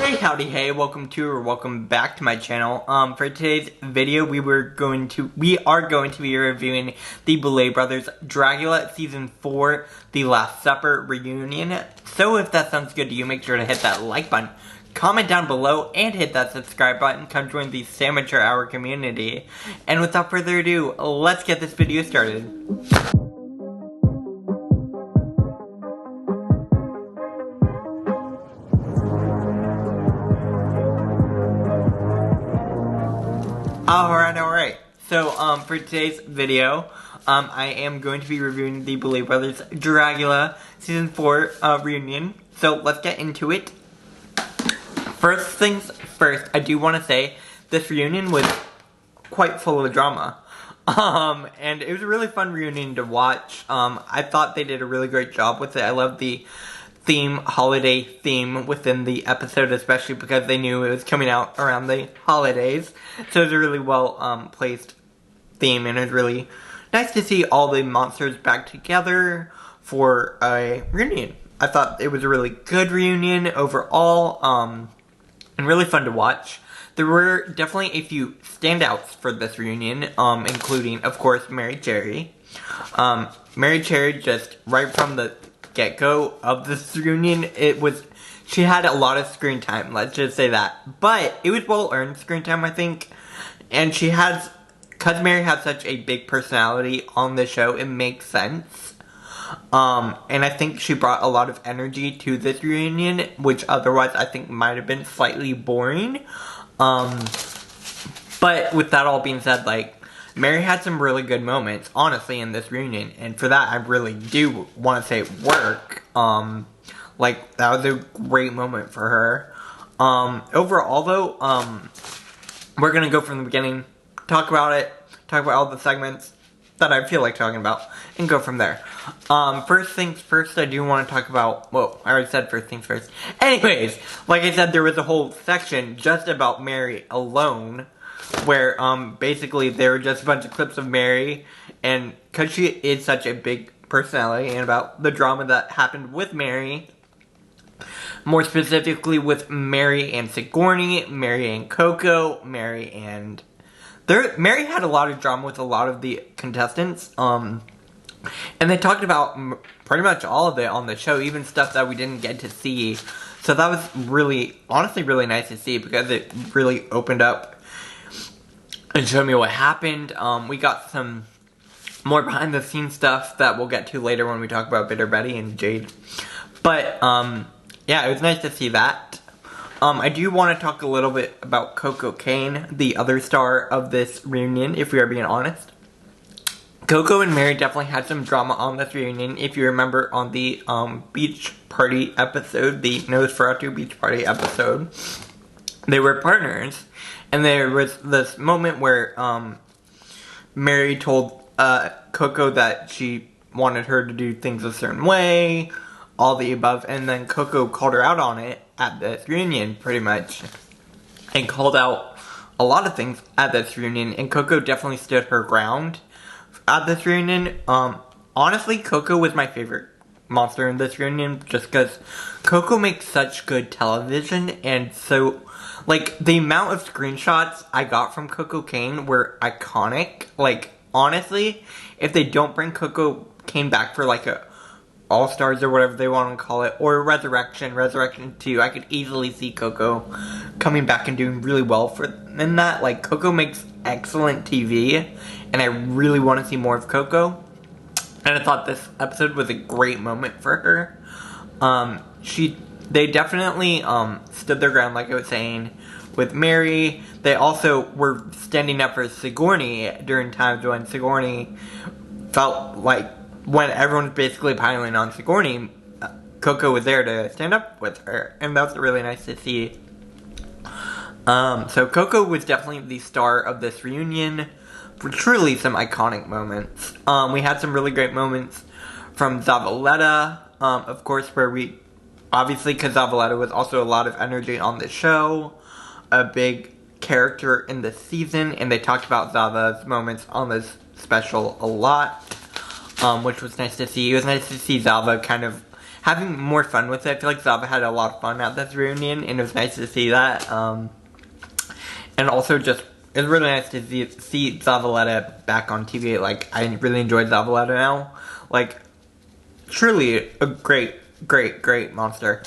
Hey, howdy, hey, welcome back to my channel. For today's video, we are going to be reviewing the Boulet brothers Dragula season 4, The Last Supper reunion. So if that sounds good to you, make sure to hit that like button, comment down below, and hit that subscribe button. Come join the Sandwicher Hour community. And without further ado, let's get this video started. Alright. So, for today's video, I am going to be reviewing the Boulet brothers Dragula season 4 reunion. So, let's get into it. First things first, I do want to say this reunion was quite full of drama. And it was a really fun reunion to watch. I thought they did a really great job with it. I love the holiday theme within the episode, especially because they knew it was coming out around the holidays. So it was a really well placed theme, and it was really nice to see all the monsters back together for a reunion. I thought it was a really good reunion overall, and really fun to watch. There were definitely a few standouts for this reunion, including, of course, Mary Cherry. Mary Cherry, just right from the get-go of this reunion, she had a lot of screen time, let's just say that. But it was well-earned screen time, I think. And because Mary has such a big personality on the show, it makes sense. And I think she brought a lot of energy to this reunion, which otherwise I think might have been slightly boring. But with that all being said, Mary had some really good moments, honestly, in this reunion, and for that, I really do want to say work. That was a great moment for her. Overall, though, we're gonna go from the beginning, talk about all the segments that I feel like talking about, and go from there. First things first, I do want to talk about, well, I already said first things first. Anyways, like I said, there was a whole section just about Mary alone, where, basically, there were just a bunch of clips of Mary, and because she is such a big personality, and about the drama that happened with Mary, more specifically with Mary and Sigourney, Mary and Coco, Mary had a lot of drama with a lot of the contestants, and they talked about pretty much all of it on the show, even stuff that we didn't get to see, so that was honestly really nice to see, because it really opened up and showed me what happened. We got some more behind the scenes stuff that we'll get to later when we talk about Bitter Betty and Jade. But, yeah, it was nice to see that. I do want to talk a little bit about Coco Kane, the other star of this reunion, if we are being honest. Coco and Mary definitely had some drama on this reunion. If you remember on the beach party episode, the Nosferatu beach party episode, they were partners. And there was this moment where Mary told Coco that she wanted her to do things a certain way, all the above, and then Coco called her out on it at this reunion, pretty much, and called out a lot of things at this reunion, and Coco definitely stood her ground at this reunion. Honestly, Coco was my favorite monster in this reunion, just because Coco makes such good television, and so the amount of screenshots I got from Coco Kane were iconic. Honestly, if they don't bring Coco Kane back for, a All-Stars or whatever they want to call it, or Resurrection 2, I could easily see Coco coming back and doing really well in that. Coco makes excellent TV, and I really want to see more of Coco. And I thought this episode was a great moment for her. They definitely stood their ground, like I was saying, with Mary. They also were standing up for Sigourney during times when Sigourney felt like, when everyone was basically piling on Sigourney, Coco was there to stand up with her, and that was really nice to see. So Coco was definitely the star of this reunion, for truly some iconic moments. We had some really great moments from Zavala, of course, where obviously, because Zavala was also a lot of energy on the show, a big character in the season, and they talked about Zavala's moments on this special a lot, which was nice to see. It was nice to see Zavala kind of having more fun with it. I feel like Zava had a lot of fun at this reunion, and it was nice to see that. And also just, it's really nice to see Zavala back on TV. Like, I really enjoyed Zavala now. Like, truly a great monster.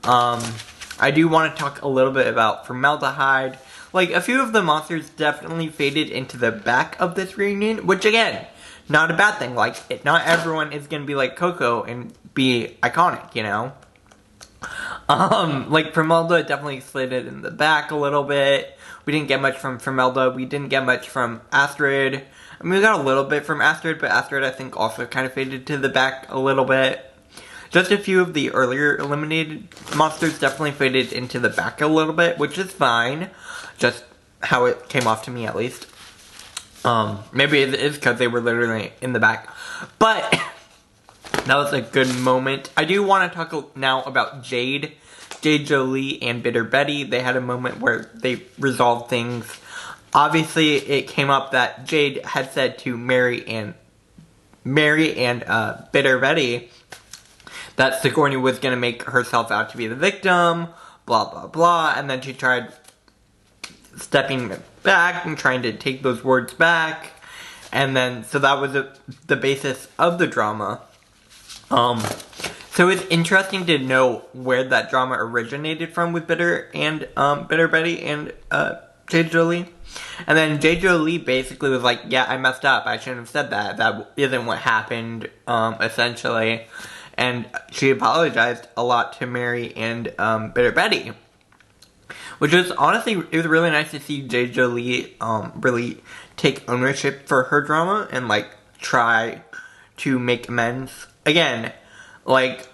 I do want to talk a little bit about Formaldehyde. Like, a few of the monsters definitely faded into the back of this reunion, which again, not a bad thing. Like, not everyone is gonna be like Coco and be iconic, you know? Like, Formaldehyde definitely slid it in the back a little bit. We didn't get much from Formaldehyde. We didn't get much from Astrid. I mean, we got a little bit from Astrid, but Astrid, I think, also kind of faded to the back a little bit. Just a few of the earlier eliminated monsters definitely faded into the back a little bit, which is fine. Just how it came off to me, at least. Maybe it is because they were literally in the back. But that was a good moment. I do want to talk now about Jade. Jade Jolie and Bitter Betty. They had a moment where they resolved things. Obviously, it came up that Jade had said to Mary and Bitter Betty that Sigourney was going to make herself out to be the victim, blah, blah, blah. And then she tried stepping back and trying to take those words back. And then, so that was the basis of the drama. So it's interesting to know where that drama originated from with Bitter Betty and Jade Jolie. And then Jade Jolie basically was like, yeah, I messed up. I shouldn't have said that. That isn't what happened, essentially. And she apologized a lot to Mary and Bitter Betty. Which was, honestly, it was really nice to see Jade Jolie really take ownership for her drama and, like, try to make amends. Again, like,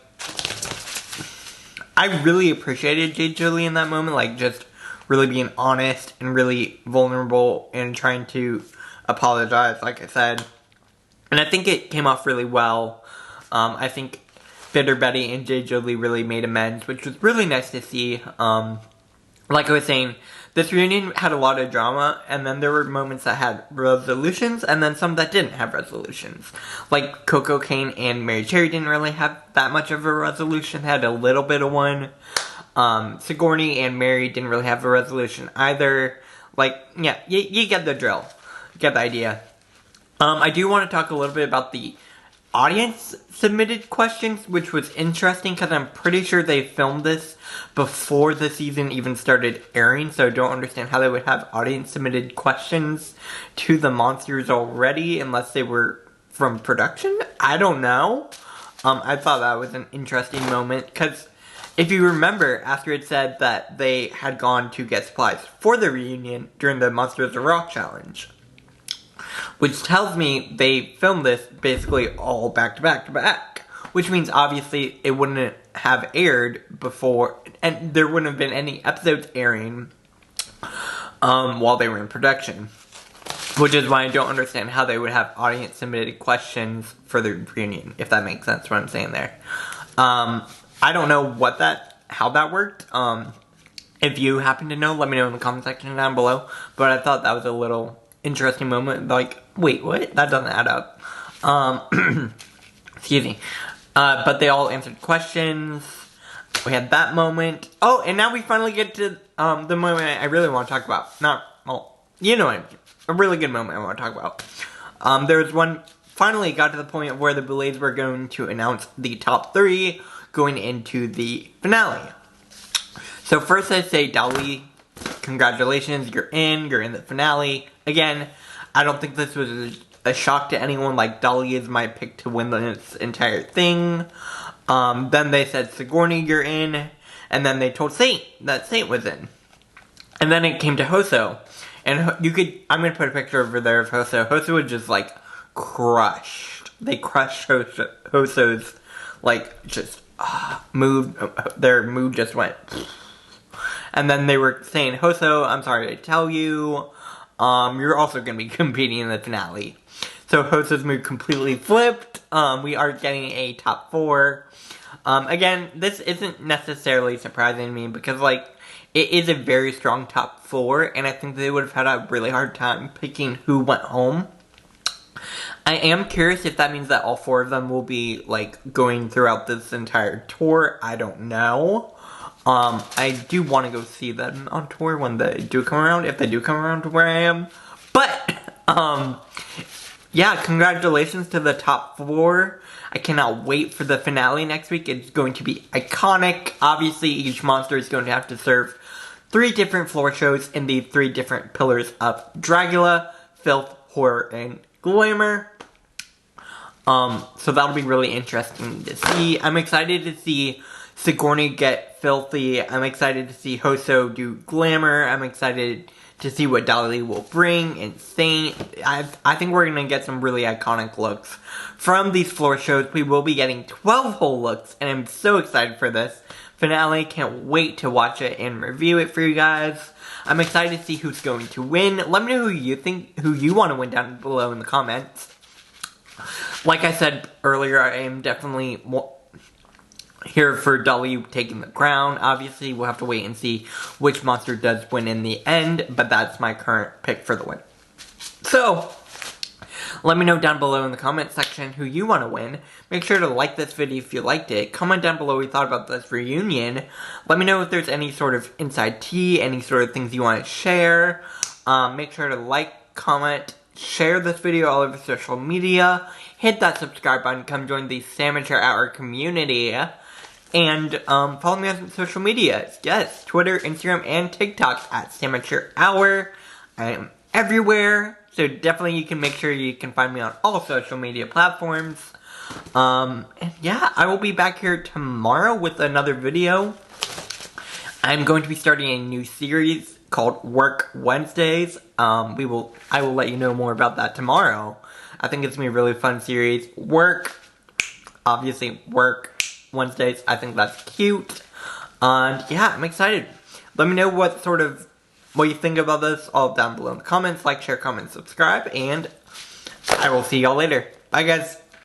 I really appreciated Jade Jolie in that moment, like, just really being honest and really vulnerable and trying to apologize, like I said. And I think it came off really well. I think Bitter Betty and Jade Jolie really made amends, which was really nice to see. Like I was saying, this reunion had a lot of drama, and then there were moments that had resolutions, and then some that didn't have resolutions. Like, Coco, Kane, and Mary Cherry didn't really have that much of a resolution, had a little bit of one. Sigourney and Mary didn't really have a resolution either. Like, yeah, you get the drill. You get the idea. I do want to talk a little bit about the audience submitted questions, which was interesting because I'm pretty sure they filmed this before the season even started airing, so I don't understand how they would have audience submitted questions to the monsters already unless they were from production. I don't know. I thought that was an interesting moment because if you remember, Astrid said that they had gone to get supplies for the reunion during the Monsters of Rock challenge. Which tells me they filmed this basically all back to back to back. Which means obviously it wouldn't have aired before, and there wouldn't have been any episodes airing while they were in production. Which is why I don't understand how they would have audience submitted questions for the reunion, if that makes sense what I'm saying there. I don't know how that worked. If you happen to know, let me know in the comment section down below. But I thought that was a little interesting moment. Like, wait, what? That doesn't add up. Excuse me. But they all answered questions. We had that moment. Oh, and now we finally get to the moment I really want to talk about. You know what I mean. A really good moment I want to talk about. There was one, finally got to the point where the Boulets were going to announce the top 3 going into the finale. So first I say, Dolly, congratulations, you're in the finale. Again, I don't think this was a shock to anyone, like Dolly is my pick to win this entire thing. Then they said, Sigourney, you're in, and then they told Saint that Saint was in. And then it came to Hoso. And I'm going to put a picture over there of Hoso. Hoso was just, like, crushed. They crushed Hoso's, like, just, mood. Their mood just went. And then they were saying, Hoso, I'm sorry to tell you, you're also going to be competing in the finale. So Hoso's mood completely flipped. We are getting a top 4. Again, this isn't necessarily surprising to me because, like, it is a very strong top 4, and I think they would have had a really hard time picking who went home. I am curious if that means that all 4 of them will be, like, going throughout this entire tour. I don't know. I do want to go see them on tour when they do come around, if they do come around to where I am. But, yeah, congratulations to the top 4. I cannot wait for the finale next week. It's going to be iconic. Obviously, each monster is going to have to serve 3 different floor shows in the 3 different pillars of Dragula, Filth, Horror, and Glamour. So that'll be really interesting to see. I'm excited to see Sigourney get filthy. I'm excited to see Hoso do glamour. I'm excited to see what Dolly will bring. Insane. I think we're going to get some really iconic looks from these floor shows. We will be getting 12 whole looks, and I'm so excited for this finale. Can't wait to watch it and review it for you guys. I'm excited to see who's going to win. Let me know who you want to win down below in the comments. Like I said earlier, I am definitely here for Dolly taking the crown. Obviously, we'll have to wait and see which monster does win in the end, but that's my current pick for the win. So, let me know down below in the comment section who you want to win. Make sure to like this video if you liked it. Comment down below what you thought about this reunion. Let me know if there's any sort of inside tea, any sort of things you want to share. Make sure to like, comment, share this video all over social media. Hit that subscribe button. Come join the Amateur Hour community. And follow me on social media. Yes, Twitter, Instagram, and TikTok at Amateur Hour. I am everywhere. So definitely you can make sure you can find me on all social media platforms. And yeah, I will be back here tomorrow with another video. I'm going to be starting a new series called Work Wednesdays. I will let you know more about that tomorrow. I think it's going to be a really fun series. Obviously Work Wednesdays. I think that's cute. And yeah, I'm excited. Let me know what you think about this all down below in the comments. Like, share, comment, subscribe, and I will see y'all later. Bye, guys.